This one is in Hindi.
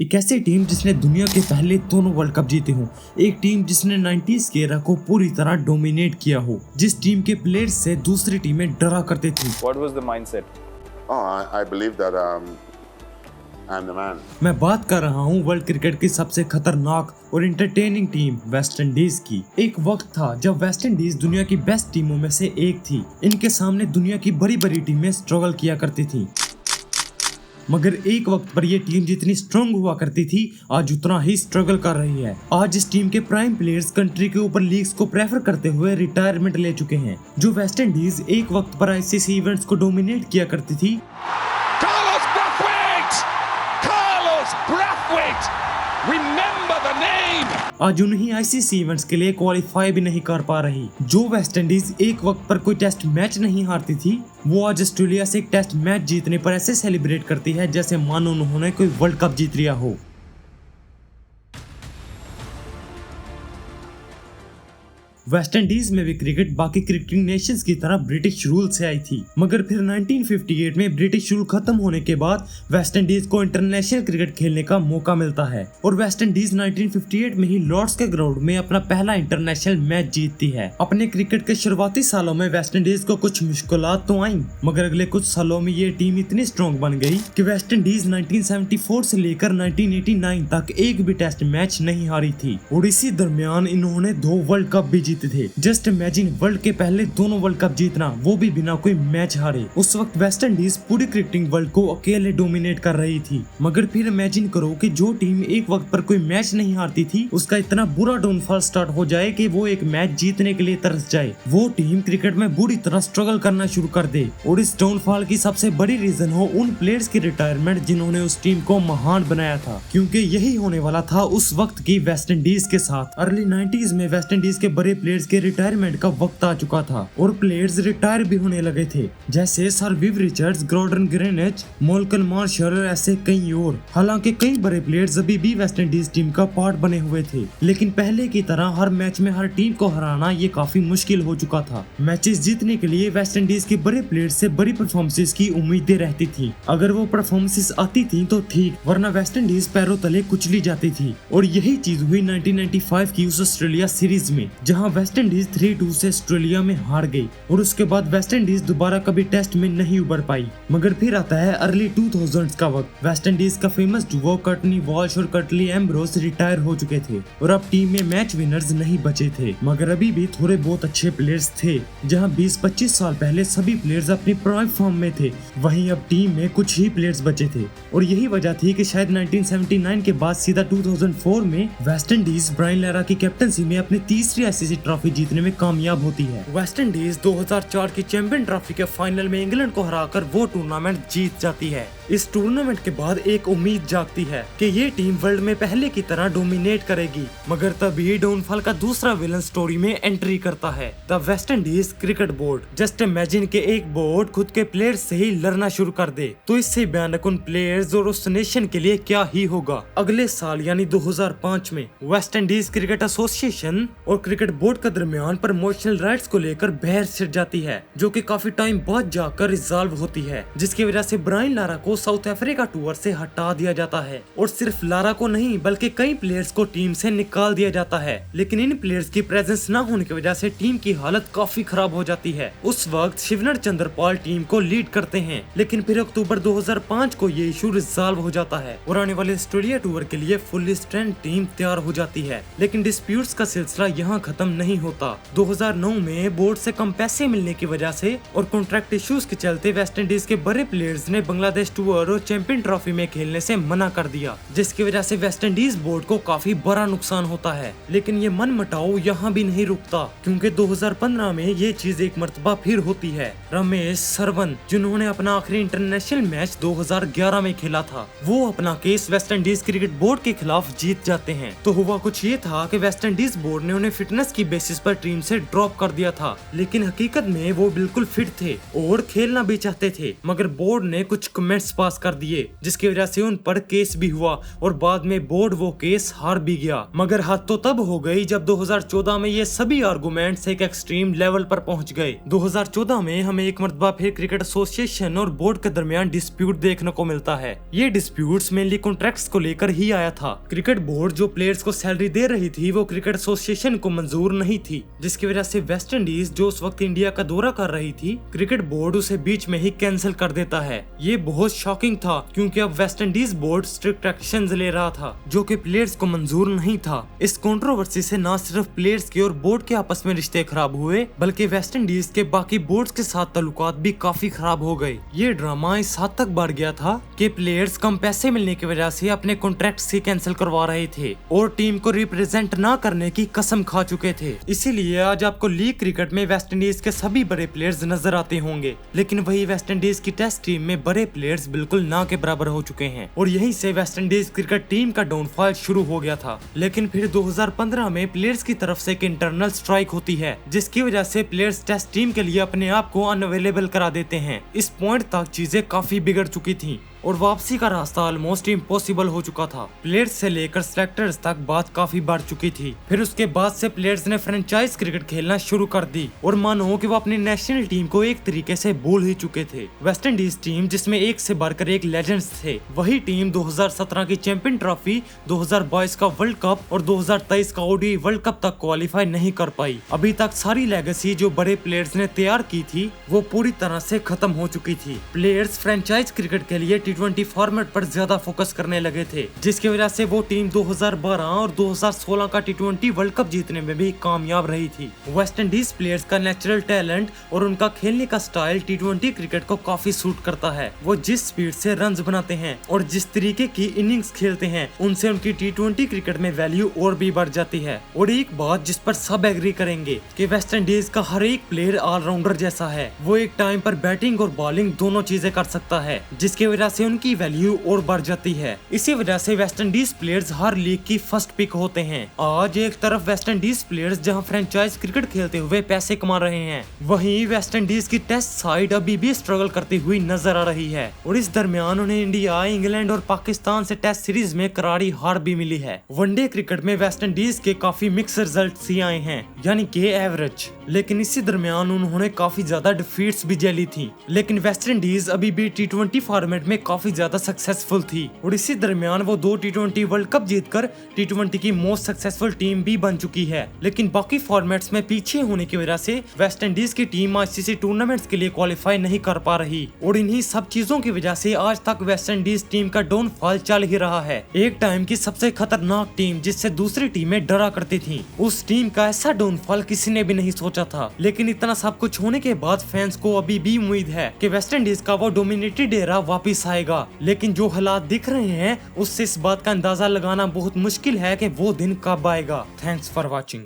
एक ऐसी टीम जिसने दुनिया के पहले दोनों वर्ल्ड कप जीते हों, एक टीम जिसने 90s के एरा को पूरी तरह डोमिनेट किया हो, जिस टीम के प्लेयर्स से दूसरी टीमें डरा करती थी। What was the mindset? I believe that I'm the man. मैं बात कर रहा हूँ वर्ल्ड क्रिकेट की सबसे खतरनाक और इंटरटेनिंग टीम वेस्ट इंडीज की। एक वक्त था जब वेस्ट इंडीज दुनिया की बेस्ट टीमों में से एक थी। इनके सामने दुनिया की बड़ी बड़ी टीमें स्ट्रगल किया करती थी, मगर एक वक्त पर यह टीम जितनी स्ट्रांग हुआ करती थी, आज उतना ही स्ट्रगल कर रही है। आज इस टीम के प्राइम प्लेयर्स कंट्री के ऊपर लीग्स को प्रेफर करते हुए रिटायरमेंट ले चुके हैं। जो वेस्ट इंडीज एक वक्त पर आईसीसी इवेंट्स को डोमिनेट किया करती थी, आज उन्हीं आईसीसी इवेंट्स के लिए क्वालिफाई भी नहीं कर पा रही। जो वेस्ट इंडीज एक वक्त पर कोई टेस्ट मैच नहीं हारती थी, वो आज ऑस्ट्रेलिया से एक टेस्ट मैच जीतने पर ऐसे सेलिब्रेट करती है जैसे मानो उन्होंने कोई वर्ल्ड कप जीत लिया हो। वेस्ट इंडीज में भी क्रिकेट बाकी क्रिकेटिंग नेशंस की तरह ब्रिटिश रूल से आई थी, मगर फिर 1958 में ब्रिटिश रूल खत्म होने के बाद वेस्ट इंडीज को इंटरनेशनल क्रिकेट खेलने का मौका मिलता है और वेस्ट इंडीज 1958 में ही लॉर्ड्स के ग्राउंड में अपना पहला इंटरनेशनल मैच जीतती है। अपने क्रिकेट के शुरुआती सालों में वेस्ट इंडीज को कुछ मुश्किलात तो आई, मगर अगले कुछ सालों में ये टीम इतनी स्ट्रॉन्ग बन गई कि वेस्ट इंडीज 1974 से लेकर 1989 तक एक भी टेस्ट मैच नहीं हारी थी और इसी दरमियान इन्होंने 2 वर्ल्ड कप भी जीते थे। जस्ट इमेजिन, वर्ल्ड के पहले दोनों वर्ल्ड कप जीतना, वो भी बिना कोई मैच हारे। उस वक्त वेस्ट इंडीज पूरी क्रिकेटिंग वर्ल्ड को अकेले डोमिनेट कर रही थी, मगर फिर इमेजिन करो कि जो टीम एक वक्त पर कोई मैच नहीं हारती थी, उसका इतना बुरा डाउनफॉल स्टार्ट हो जाए कि वो एक मैच जीतने के लिए तरस जाए। वो टीम क्रिकेट में बुरी तरह स्ट्रगल करना शुरू कर दे और इस डाउनफॉल की सबसे बड़ी रीजन हो उन प्लेयर्स की रिटायरमेंट जिन्होंने उस टीम को महान बनाया था, क्योंकि यही होने वाला था उस वक्त की वेस्ट इंडीज के साथ। अर्ली 90s में वेस्ट इंडीज के बड़े प्लेयर्स के रिटायरमेंट का वक्त आ चुका था और प्लेयर्स रिटायर भी होने लगे थे, जैसे sir Viv Richards, Gordon Greenidge, Malcolm Marshall, ऐसे कई और। हालांकि कई बड़े प्लेयर्स अभी भी वेस्ट इंडीज टीम का पार्ट बने हुए थे, लेकिन पहले की तरह हर मैच में हर टीम को हराना ये काफी मुश्किल हो चुका था। मैचेस जीतने के लिए वेस्ट इंडीज के बड़े प्लेयर्स से बड़ी परफॉर्मेंसेस की उम्मीदें रहती थी। अगर वो परफॉर्मेंसेस आती थी तो ठीक, वरना वेस्ट इंडीज पैरों तले कुचली जाती थी। और यही चीज हुई 1995 की उस ऑस्ट्रेलिया सीरीज में, जहां वेस्ट इंडीज 3-2 से ऑस्ट्रेलिया में हार गई और उसके बाद वेस्ट इंडीज दोबारा कभी टेस्ट में नहीं उबर पाई। मगर फिर आता है अर्ली 2000s का वक्त। वेस्ट इंडीज का फेमस डुओ कर्टनी वॉल्श और कर्टली एम्ब्रोस रिटायर हो चुके थे और अब टीम में मैच विनर्स नहीं बचे थे, मगर अभी भी थोड़े बहुत अच्छे प्लेयर्स थे। जहां 20-25 साल पहले सभी प्लेयर्स अपनी प्राइम फॉर्म में थे, वहीं अब टीम में कुछ ही प्लेयर्स बचे थे और यही वजह थी कि शायद 1979 के बाद सीधा 2004 में वेस्ट इंडीज ब्रायन लारा की कैप्टनसी में अपनी तीसरी आईसीसी ट्रॉफी जीतने में कामयाब होती है। वेस्ट इंडीज 2004 की चैंपियन ट्रॉफी के फाइनल में इंग्लैंड को हराकर वो टूर्नामेंट जीत जाती है। इस टूर्नामेंट के बाद एक उम्मीद जागती है कि ये टीम वर्ल्ड में पहले की तरह डोमिनेट करेगी, मगर तभी डाउनफॉल का दूसरा विलन स्टोरी में एंट्री करता है, the West Indies cricket board. Just imagine के एक बोर्ड खुद के प्लेयर्स से ही लड़ना शुरू कर दे, तो इससे भयानक उन प्लेयर्स और उस नेशन के लिए क्या ही होगा। अगले साल यानी 2005 में वेस्ट इंडीज क्रिकेट एसोसिएशन और क्रिकेट बोर्ड के दरमियान प्रमोशनल राइट्स को लेकर बहस छिड़ जाती है, जो कि काफी टाइम बाद जाकर रिजॉल्व होती है, जिसकी वजह से ब्रायन लारा को साउथ अफ्रीका टूर से हटा दिया जाता है और सिर्फ लारा को नहीं बल्कि कई प्लेयर्स को टीम से निकाल दिया जाता है। लेकिन इन प्लेयर्स की प्रेजेंस न होने की वजह से टीम की हालत काफी खराब हो जाती है। उस वक्त शिवनर चंद्रपाल टीम को लीड करते हैं, लेकिन फिर अक्टूबर 2005 को ये इशू रिजॉल्व हो जाता है और आने वाले ऑस्ट्रेलिया टूर के लिए फुल्ली स्ट्रेंथ टीम तैयार हो जाती है। लेकिन डिस्प्यूट्स का सिलसिला यहाँ खत्म नहीं होता। 2009 में बोर्ड से कम पैसे मिलने की वजह से और कॉन्ट्रैक्ट इश्यूज के चलते वेस्ट इंडीज के बड़े प्लेयर्स ने बांग्लादेश टूर और चैंपियन ट्रॉफी में खेलने से मना कर दिया, जिसकी वजह से वेस्ट इंडीज बोर्ड को काफी बड़ा नुकसान होता है। लेकिन ये मन मटाओ यहाँ भी नहीं रुकता, क्योंकि 2015 में ये चीज एक मर्तबा फिर होती है। रमेश सरवन, जिन्होंने अपना आखिरी इंटरनेशनल मैच 2011 में खेला था, वो अपना case West Indies cricket board के खिलाफ जीत जाते हैं। तो हुआ कुछ ये था कि वेस्ट इंडीज बोर्ड ने उन्हें फिटनेस की बेसिस पर टीम से ड्रॉप कर दिया था, लेकिन हकीकत में वो बिल्कुल फिट थे और खेलना भी चाहते थे, मगर बोर्ड ने कुछ कमेंट्स बिल्स पास कर दिए, जिसकी वजह से उन पर केस भी हुआ और बाद में बोर्ड वो केस हार भी गया। मगर हद तो तब हो गई जब 2014 में ये सभी आर्गुमेंट्स एक एक्सट्रीम लेवल पर पहुंच गए। 2014 में हमें एक मरतबा फिर क्रिकेट एसोसिएशन और बोर्ड के दरमियान डिस्प्यूट देखने को मिलता है। ये डिस्प्यूट्स मेनली कॉन्ट्रैक्ट्स को लेकर ही आया था। क्रिकेट बोर्ड जो प्लेयर्स को सैलरी दे रही थी वो क्रिकेट एसोसिएशन को मंजूर नहीं थी, जिसकी वजह से वेस्ट इंडीज जो उस वक्त इंडिया का दौरा कर रही थी, क्रिकेट बोर्ड उसे बीच में ही कैंसिल कर देता है। ये बहुत शॉकिंग था क्योंकि अब West Indies board strict actions ले रहा था जो कि प्लेयर्स को मंजूर नहीं था। इस कंट्रोवर्सी से न सिर्फ प्लेयर्स के और बोर्ड के आपस में रिश्ते खराब हुए बल्कि वेस्ट इंडीज के बाकी बोर्ड्स के साथ ताल्लुकात भी काफी खराब हो गए। ये ड्रामा इस हद तक बढ़ गया था कि प्लेयर्स कम पैसे मिलने की वजह से अपने कॉन्ट्रैक्ट्स ही कैंसिल करवा रहे थे और टीम को रिप्रेजेंट ना करने की कसम खा चुके थे। इसीलिए आज आपको लीग क्रिकेट में वेस्ट इंडीज के सभी बड़े प्लेयर्स नजर आते होंगे, लेकिन वही वेस्ट इंडीज की टेस्ट टीम में बड़े प्लेयर्स बिल्कुल ना के बराबर हो चुके हैं और यहीं से वेस्ट इंडीज क्रिकेट टीम का डाउनफॉल शुरू हो गया था। लेकिन फिर 2015 में प्लेयर्स की तरफ से एक इंटरनल स्ट्राइक होती है, जिसकी वजह से प्लेयर्स टेस्ट टीम के लिए अपने आप को अनअवेलेबल करा देते हैं। इस पॉइंट तक चीजें काफी बिगड़ चुकी थी और वापसी का रास्ता ऑलमोस्ट इम्पॉसिबल हो चुका था। प्लेयर्स से लेकर सिलेक्टर्स तक बात काफी बढ़ चुकी थी। फिर उसके बाद से प्लेयर्स ने फ्रेंचाइज क्रिकेट खेलना शुरू कर दी और मानो कि वो अपनी नेशनल टीम को एक तरीके से भूल ही चुके थे। वेस्ट इंडीज टीम जिसमें एक से बढ़कर एक लेजेंड्स थे, वही टीम 2017 की चैंपियन ट्रॉफी, 2022 का वर्ल्ड कप और 2023 का ओडीआई वर्ल्ड कप तक क्वालिफाई नहीं कर पाई। अभी तक सारी लेगेसी जो बड़े प्लेयर्स ने तैयार की थी वो पूरी तरह से खत्म हो चुकी थी। प्लेयर्स फ्रेंचाइज क्रिकेट के लिए T20 फॉर्मेट पर ज्यादा फोकस करने लगे थे, जिसकी वजह से वो टीम 2012 और 2016 का T20 वर्ल्ड कप जीतने में भी कामयाब रही थी। वेस्ट इंडीज प्लेयर्स का नेचुरल टैलेंट और उनका खेलने का स्टाइल T20 क्रिकेट को काफी सूट करता है। वो जिस स्पीड से रन्स बनाते हैं और जिस तरीके की इनिंग्स खेलते हैं, उनसे उनकी T20 क्रिकेट में वैल्यू और भी बढ़ जाती है। और एक बात जिस पर सब एग्री करेंगे कि वेस्ट इंडीज का हर एक प्लेयर ऑलराउंडर जैसा है। वो एक टाइम पर बैटिंग और बॉलिंग दोनों चीजें कर सकता है, जिसकी वजह से उनकी वैल्यू और बढ़ जाती है। इसी वजह से वेस्ट इंडीज प्लेयर्स हर लीग की फर्स्ट पिक होते हैं। आज एक तरफ वेस्ट इंडीज प्लेयर्स जहां फ्रेंचाइज क्रिकेट खेलते हुए पैसे कमा रहे हैं, वहीं वेस्ट इंडीज की टेस्ट साइड अभी भी स्ट्रगल करती हुई नजर आ रही है और इस दरमियान उन्हें इंडिया, इंग्लैंड और पाकिस्तान से टेस्ट सीरीज में करारी हार भी मिली है। वनडे क्रिकेट में वेस्ट इंडीज के काफी मिक्स रिजल्ट्स ही आए हैं, यानी कि एवरेज। लेकिन इसी दरमियान उन्होंने काफी ज्यादा डिफीट्स भी झेली थी। लेकिन वेस्ट इंडीज अभी भी T20 फॉर्मेट में काफी ज्यादा सक्सेसफुल थी और इसी दरमियान वो 2 T20 वर्ल्ड कप जीतकर T20 की मोस्ट सक्सेसफुल टीम भी बन चुकी है। लेकिन बाकी फॉर्मेट्स में पीछे होने की वजह से वेस्ट इंडीज की टीम ICC टूर्नामेंट्स के लिए क्वालिफाई नहीं कर पा रही और इन्हीं सब चीजों की वजह से आज तक वेस्ट इंडीज टीम का डाउनफॉल चल ही रहा है। एक टाइम की सबसे खतरनाक टीम जिससे दूसरी टीमें डरा करती थी, उस टीम का ऐसा डाउनफॉल किसी ने भी नहीं सोचा था। लेकिन इतना सब कुछ होने के बाद फैंस को अभी भी उम्मीद है कि वेस्ट इंडीज का वो डोमिनेटेड एरा वापिस आएगा। लेकिन जो हालात दिख रहे हैं उससे इस बात का अंदाजा लगाना बहुत मुश्किल है कि वो दिन कब आएगा। Thanks for watching.